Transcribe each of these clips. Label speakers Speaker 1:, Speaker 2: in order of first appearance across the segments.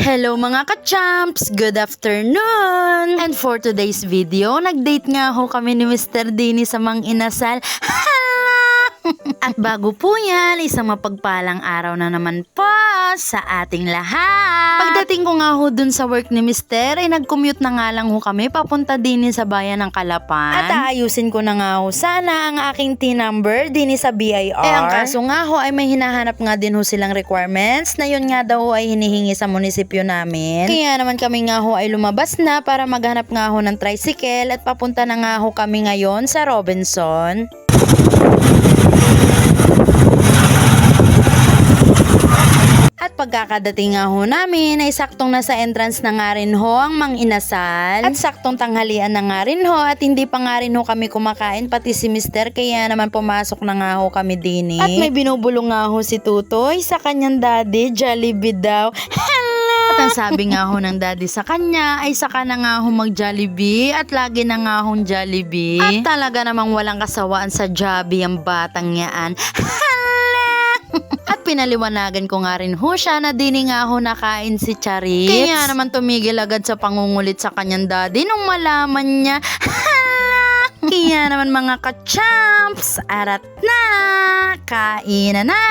Speaker 1: Hello mga ka-champs! Good afternoon! And for today's video, nag-date nga ho kami ni Mr. Dini sa Mang Inasal. At bago po yan, isang mapagpalang araw na naman po sa ating lahat. Pagdating ko nga ho dun sa work ni Mr. ay nag-commute na nga lang ho kami papunta din sa bayan ng Calapan. At aayusin ko na nga ho sana ang aking T-number din sa BIR. Ang kaso nga ho ay may hinahanap nga din ho silang requirements na yun nga daw ho ay hinihingi sa munisipyo namin. Kaya naman kami nga ho ay lumabas na para maghanap nga ho ng tricycle at papunta na nga ho kami ngayon sa Robinson. At pagkakadating nga ho namin ay saktong nasa entrance na nga rin ho ang Mang Inasal. At saktong tanghalian na nga rin ho at hindi pa nga rin ho kami kumakain pati si Mr. Kaya naman pumasok na nga ho kami din. At may binubulong nga ho si Tutoy sa kanyang daddy, Jollibee daw. At ang sabi nga ho ng daddy sa kanya ay saka na nga ho mag-Jollibee at lagi na nga hong Jollibee. At talaga namang walang kasawaan sa Jollibee ang batang yaan. At pinaliwanagan ko nga rin ho siya na dini nga ho nakain si Charis. Kaya naman tumigil agad sa pangungulit sa kanyang daddy nung malaman niya. Kaya naman mga ka-champs, arat na, kain na.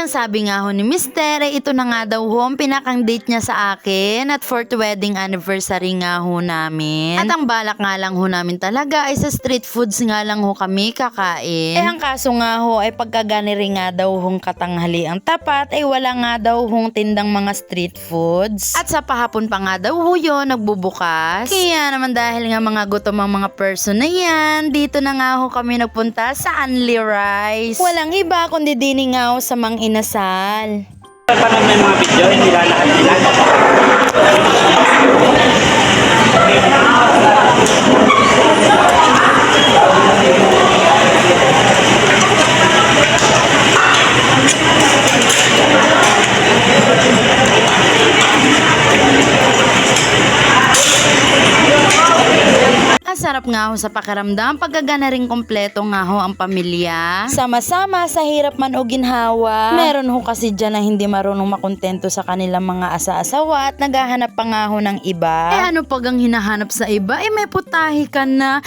Speaker 1: Sabi nga ho ni Mr. ay ito na nga daw ho ang pinakang date niya sa akin at 4th wedding anniversary nga ho namin. At ang balak nga lang ho namin talaga ay sa street foods nga lang ho kami kakain. Ang kaso nga ho ay pagkaganiri nga daw hong katanghali ang tapat ay wala nga daw hong tindang mga street foods. At sa pahapon pa nga daw ho yun nagbubukas. Kaya naman dahil nga mga gutom ang mga person na yan, dito na nga ho kami nagpunta sa Unli Rice. Walang iba kundi dini nga ho sa Mang Inasal.
Speaker 2: Panood mo yung mga video, hindi lahat nila.
Speaker 1: Sarap nga ho sa pakiramdam pagkagana ring kompleto nga ho ang pamilya. Sama-sama sa hirap man o ginhawa. Meron ho kasi dyan na hindi marunong makontento sa kanilang mga asa-asawa at naghahanap pa nga ho ng iba. Ano pag ang hinahanap sa iba? May putahi ka na.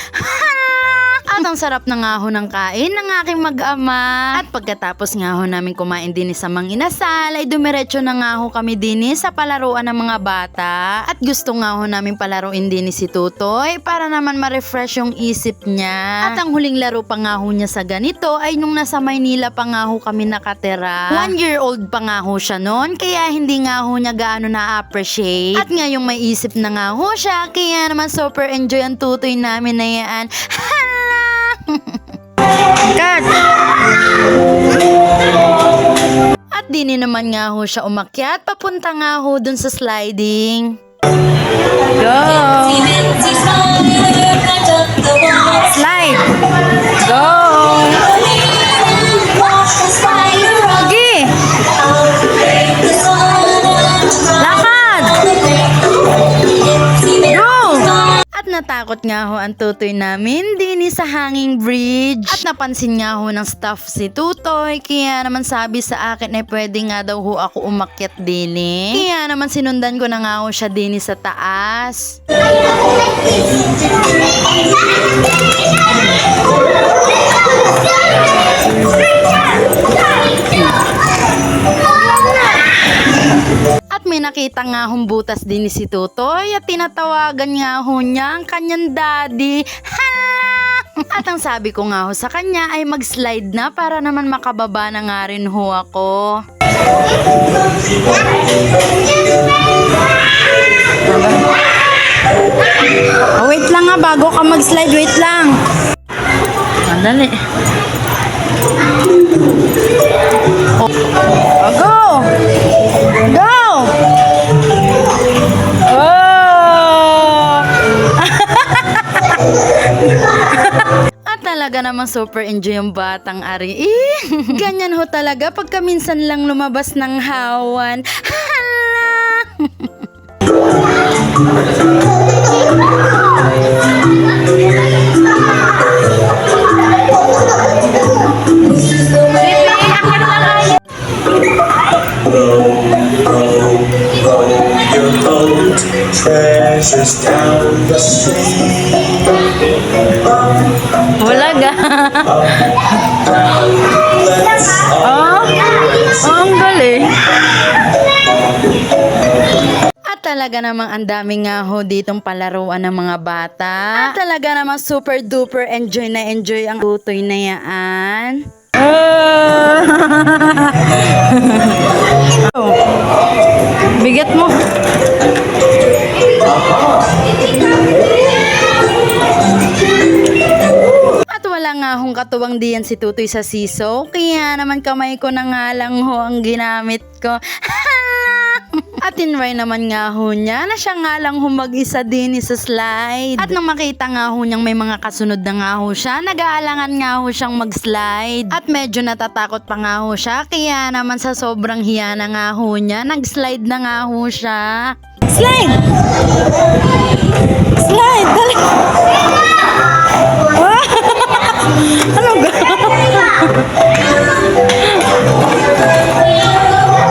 Speaker 1: At ang sarap na nga ho ng kain ng aking mag-ama. At pagkatapos nga ho namin kumain din sa Mang Inasal ay dumiretso na nga ho kami din sa palaruan ng mga bata. At gusto nga ho namin palaruin din si Tutoy para naman ma-refresh yung isip niya. At ang huling laro pa nga ho niya sa ganito ay nung nasa Maynila pa nga ho kami nakatira. 1-year-old pa nga ho siya noon kaya hindi nga ho niya gaano na-appreciate. At ngayong may isip na nga ho siya kaya naman super enjoy ang Tutoy namin na yan. Cut! At dini naman nga ho siya umakyat papunta nga ho dun sa sliding. Go! Slide! Go! Sige! Lakad! Go! At natakot nga ho ang Tutoy namin din sa hanging bridge. At napansin nga ho ng staff si Tutoy. Kaya naman sabi sa akin ay pwede nga daw ho ako umakyat din. Kaya naman sinundan ko na nga ho siya din sa taas. At may nakita nga hong butas din si Tutoy at tinatawagan nga ho niya ang kanyang daddy. At ang sabi ko nga ho sa kanya ay mag-slide na para naman makababa na nga rin ho ako. Wait lang nga bago ka mag-slide, wait lang. Madali. Go! Go! Oh! talaga namang super enjoy yung batang ari. Ganyan ho talaga pagka minsan lang lumabas ng hawan. Hala!
Speaker 3: Your boat treasures down the stream.
Speaker 1: Wala ga. Ang galing. At talaga namang ang daming nga ho ditong palaruan ng mga bata. At talaga namang super duper enjoy na enjoy ang tutoy na yaan. Oh. Bigat mo. At wala nga hong katuwang diyan si Tutoy sa siso. Kaya naman kamay ko na nga lang ho ang ginamit ko. At tinry naman nga ho niya na siya nga lang ho mag-isa din sa slide. At nang makita nga ho niyang may mga kasunod na nga ho siya, nag-aalangan nga ho siyang mag-slide. At medyo natatakot pa nga ho siya, kaya naman sa sobrang hiya na nga ho niya, nag-slide na nga ho siya. Slide! Slide! Dali! Ano ga?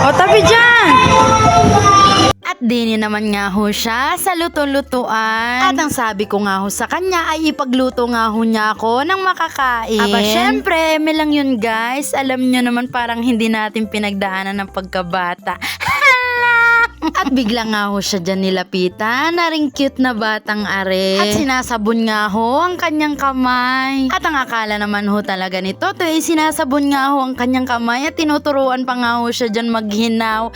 Speaker 1: O, tabi dyan! At dini naman nga ho siya sa luto-lutuan. At ang sabi ko nga ho sa kanya ay ipagluto nga ho niya ako ng makakain. Aba, syempre, eme lang yun guys. Alam nyo naman parang hindi natin pinagdaanan ng pagkabata. At bigla nga ho siya dyan nilapitan na ring cute na batang are. At sinasabon nga ho ang kanyang kamay. At ang akala naman ho talaga nito, to ay sinasabon nga ho ang kanyang kamay at tinuturuan pa nga ho siya dyan maghinaw.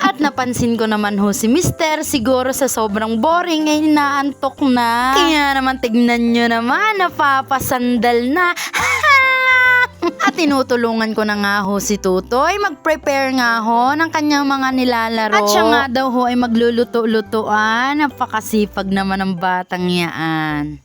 Speaker 1: At napansin ko naman ho si Mister, siguro sa sobrang boring ay naantok na. Kaya naman tignan nyo naman, napapasandal na. At tinutulungan ko na nga ho si Tutoy mag-prepare nga ho ng kanyang mga nilalaro. At siya nga daw ho ay magluluto-lutuan. Napakasipag naman ng batang yaan.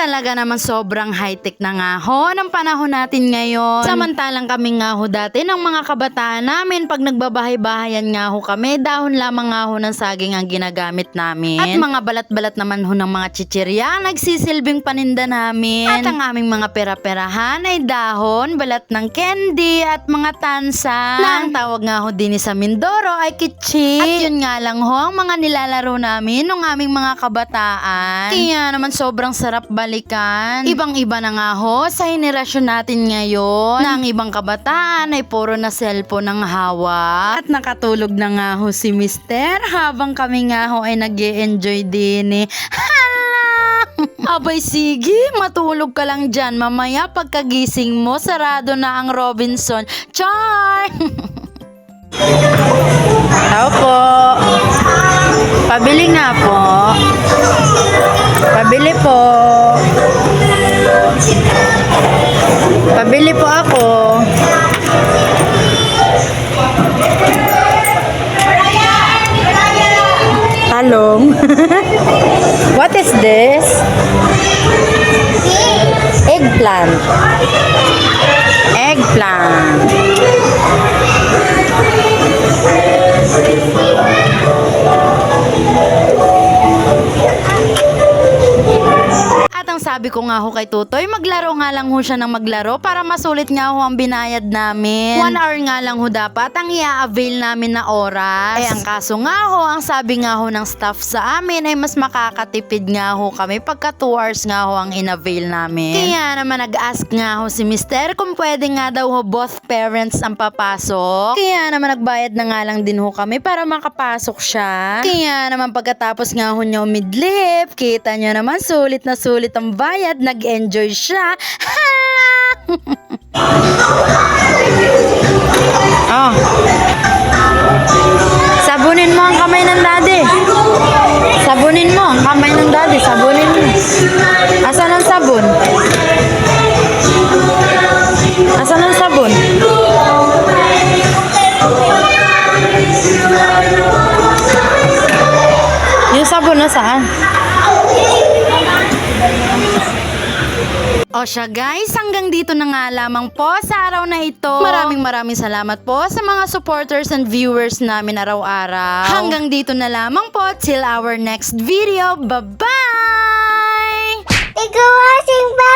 Speaker 1: Talaga naman sobrang high-tech na nga ho ng panahon natin ngayon. Samantalang kami nga ho dati ng mga kabataan namin, pag nagbabahay-bahayan nga ho kami, dahon lamang nga ho ng saging ang ginagamit namin. At mga balat-balat naman ho ng mga chichirya nagsisilbing paninda namin. At ang aming mga pera-perahan ay dahon, balat ng candy at mga tansa. Na ang tawag nga ho din sa Mindoro ay kitchi. At yun nga lang ho ang mga nilalaro namin ng aming mga kabataan. Kaya naman sobrang sarap balikan. Ibang-iba na nga ho sa henerasyon natin ngayon, na ang ibang kabataan ay puro na cellphone ang hawak. At nakatulog na nga ho si Mister habang kami nga ho ay nag-e-enjoy din eh. Hala! Abay sige, matulog ka lang dyan. Mamaya pagkagising mo, sarado na ang Robinson. Char! Tao po. Pabili nga po. Pabili po. Pabili po ako. Talong. What is this? Eggplant. Eggplant. sabi ko nga ho kay Tutoy, maglaro nga lang ho siya ng maglaro para masulit nga ho ang binayad namin. 1 hour nga lang ho dapat ang i-avail namin na oras. Ang kaso nga ho, ang sabi nga ho ng staff sa amin ay mas makakatipid nga ho kami pagka 2 hours nga ho ang in-avail namin. Kaya naman nag-ask nga ho si Mister kung pwede nga daw ho both parents ang papasok. Kaya naman nagbayad na nga lang din ho kami para makapasok siya. Kaya naman pagkatapos nga ho niya umidlip, kita niyo naman sulit na sulit ang bayad, nag-enjoy siya. Oh. Sabunin mo ang kamay ng daddy. Sabunin mo ang kamay ng daddy. Sabunin mo. Asan ang sabon? Asan ang sabon? Yung sabon nasaan? O siya guys, hanggang dito na nga lamang po sa araw na ito. Maraming salamat po sa mga supporters and viewers namin araw-araw. Hanggang dito na lamang po till our next video. Bye-bye!
Speaker 4: Thank you for watching. Bye!